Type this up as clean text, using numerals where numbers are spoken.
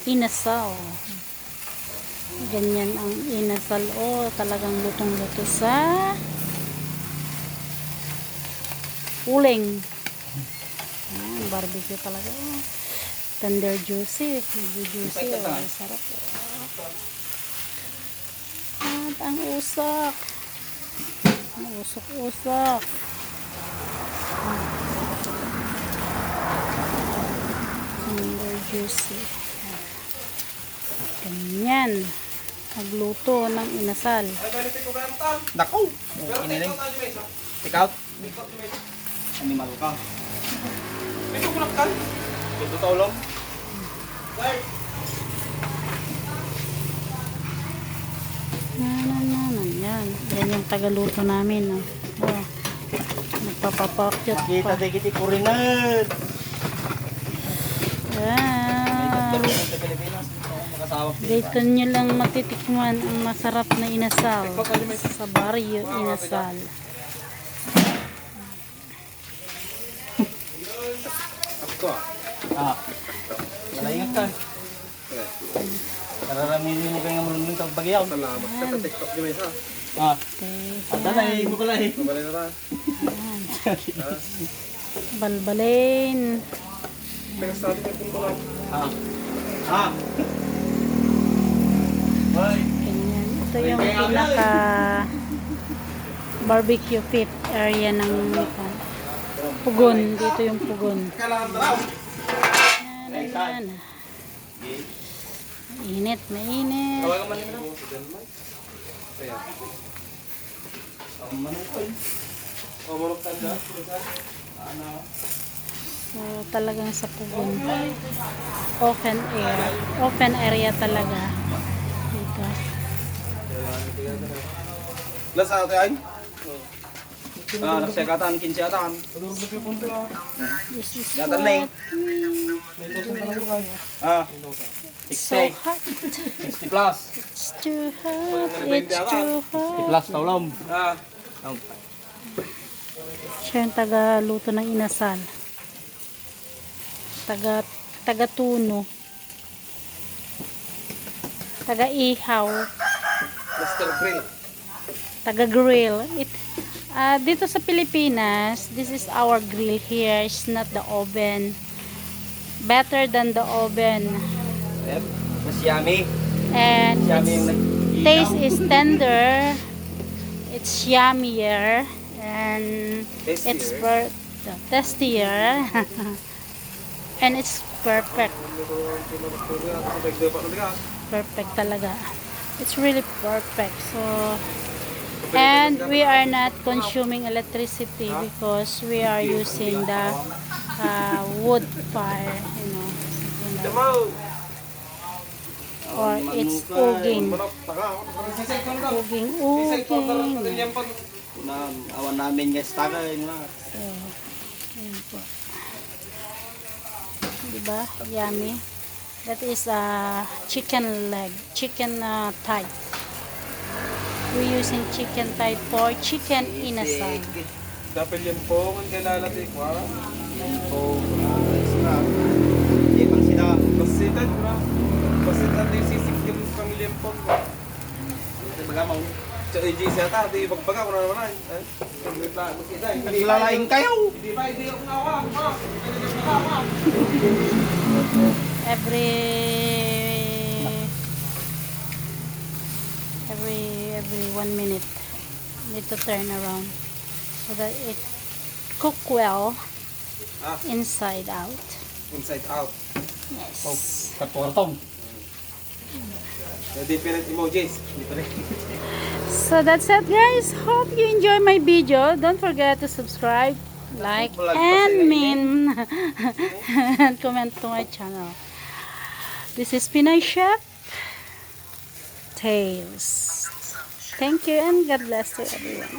inasal. Ganyan ang inasal. Oh, talagang lutong-luto sa uling. Ayan, barbecue talaga. Oh. Tender juicy. Medyo juicy. Oh, sarap. Oh. At ang usak. Ang usok-usok. Tender juicy. Ganyan. Nagluto ng inasal. Nako! Iniling. Take out. Animal ka. May kukulak ka? Ito taulong. Yan. Yan yung tagaluto namin. Oh. Nagpapapakyot pa. Kita dikit ikuringan. Yan. Dito nyo lang matitikman ang masarap na inasal. Sa baryo inasal. Malaingat ka. Nararamihin mo kayo ng mulunong kang bagyaw. Salamat ka sa TikTok di ba isa? Okay. Adalay mo pala eh. Mabalay na ba? Balbalin. Pero sabi ko kung mga Ganyan. Ito yung pinaka barbecue pit area ng pugon. Dito yung pugon. Yan. Mainit, mainit. tawagan man nila. Kaya. Oh, manok tanda. So, talagang sa pugon. Open air. Open area talaga. Dito. Las ate ay. Nagsekatan, kinsyatan. This is Yatan na eh. so 60. hot. 60 plus. It's too hot. It's too 60 hot. plus taulong. Siya yung taga-luto ng inasal. Taga-tuno. Taga-ihaw. Master Grill. Taga-grill. Dito sa Pilipinas, this is our grill here. It's not the oven. Better than the oven. Mas yummy. And Yummy yung its taste is tender. It's yummier. And it's tastier. And it's perfect. Perfect talaga. It's really perfect. So, and we are not consuming electricity because we are using the wood fire, or it's uging. Uging. Awan namin guys, tagay mo na. So, ayan po. Diba? Yummy. That is chicken leg, chicken thigh. We're using chicken thigh for chicken inasal. Dapat limpong ang kailalati ko. Limpong. Sila. Hindi pang sila. Basitan ba? Basitan din sisig yung pang limpong. Magamaw. Sa AJ siya di bagbaga ko na naman ay. Naglalaing kayo. Hindi ba hindi ako nawa. Every 1 minute need to turn around so that it cook well inside out. Inside out. Yes. Katportong. Different emojis. So that's it guys. Hope you enjoy my video. Don't forget to subscribe, like, and and comment to my channel. This is Pinay Chef Tales. Thank you and God bless to everyone.